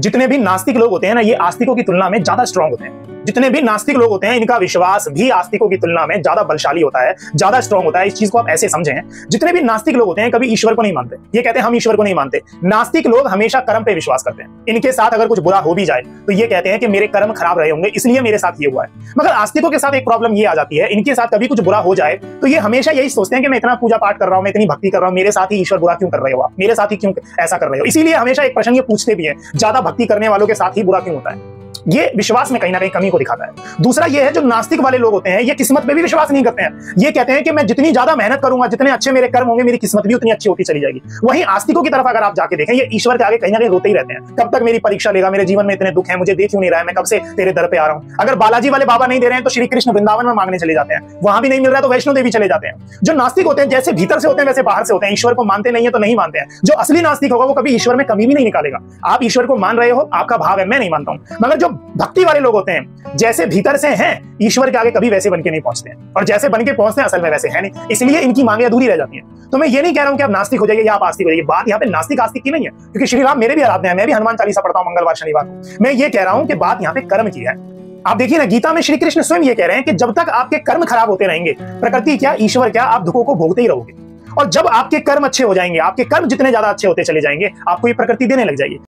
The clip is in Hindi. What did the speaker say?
जितने भी नास्तिक लोग होते हैं ना, ये आस्तिकों की तुलना में ज्यादा स्ट्रांग होते हैं। जितने भी नास्तिक लोग होते हैं, इनका विश्वास भी आस्तिकों की तुलना में ज्यादा बलशाली होता है, ज्यादा स्ट्रांग होता है। इस चीज को आप ऐसे समझें, जितने भी नास्तिक लोग होते हैं कभी ईश्वर को नहीं मानते। ये कहते हैं हम ईश्वर को नहीं मानते। नास्तिक लोग हमेशा कर्म पे विश्वास करते हैं। इनके साथ अगर कुछ बुरा हो भी जाए तो ये कहते हैं कि मेरे कर्म खराब रहे होंगे, इसलिए मेरे साथ ये हुआ है। मगर आस्तिकों के साथ एक प्रॉब्लम ये आ जाती है, इनके साथ कभी कुछ बुरा हो जाए तो ये हमेशा यही सोचते हैं कि मैं इतना पूजा पाठ कर रहा हूं, मैं इतनी भक्ति कर रहा हूं, मेरे साथ ही ईश्वर बुरा क्यों कर रहे हो, आप मेरे साथ ही क्यों ऐसा कर रहे हो। इसीलिए हमेशा एक प्रश्न ये पूछते भी है, ज्यादा भक्ति करने वालों के साथ ही बुरा क्यों होता है। ये विश्वास में कहीं ना कहीं कमी को दिखाता है। दूसरा ये है, जो नास्तिक वाले लोग होते हैं ये किस्मत पे भी विश्वास नहीं करते हैं। ये कहते हैं कि मैं जितनी ज्यादा मेहनत करूंगा, जितने अच्छे मेरे कर्म होंगे, मेरी किस्मत भी उतनी अच्छी होती चली जाएगी। वहीं आस्तिकों की तरफ अगर आप जाके देखें, ये ईश्वर के आगे कहीं ना कहीं रोते ही रहते हैं, कब तक मेरी परीक्षा लेगा, मेरे जीवन में इतने दुख है, मुझे देख क्यों नहीं रहा है, मैं कब से तेरे दर पे आ रहा हूं। अगर बालाजी वाले बाबा नहीं दे रहे हैं तो श्री कृष्ण वृंदावन में मांगने चले जाते हैं, वहां भी नहीं मिल रहा है तो वैष्णो देवी चले जाते हैं। जो नास्तिक होते हैं जैसे भीतर से होते हैं वैसे बाहर से होते हैं, ईश्वर को मानते नहीं है तो नहीं मानते हैं। जो असली नास्तिक होगा वो कभी ईश्वर में कमी भी नहीं निकालेगा। आप ईश्वर को मान रहे हो, आपका भाव है, मैं नहीं मानता हूं। मगर जो भक्ति वाले लोग होते हैं, जैसे भीतर से हैं, ईश्वर के आगे कभी वैसे बनके नहीं पहुंचते हैं, और जैसे बनके पहुंचते हैं असल में वैसे है नहीं, इसलिए इनकी मांगे अधूरी रह जाती हैं। तो मैं ये नहीं कह रहा हूं कि आप नास्तिक हो जाइए या आप आस्तिक हो जाइए। बात यहाँ पे नास्तिक आस्तिक की नहीं है, क्योंकि श्री राम मेरे भी आराध्य हैं, मैं भी हनुमान चालीसा पढ़ता हूं मंगलवार शनिवार को। मैं ये कह रहा हूं कि बात यहाँ पे कर्म की है। आप देखिए ना, गीता में श्री कृष्ण स्वयं ये कह रहे हैं कि जब तक आपके कर्म खराब होते रहेंगे, प्रकृति क्या ईश्वर क्या, आप दुखों को भोगते ही रहोगे। और जब आपके कर्म अच्छे हो जाएंगे, आपके कर्म जितने ज्यादा अच्छे होते चले जाएंगे, आपको ये प्रकृति देने लग जाएगी।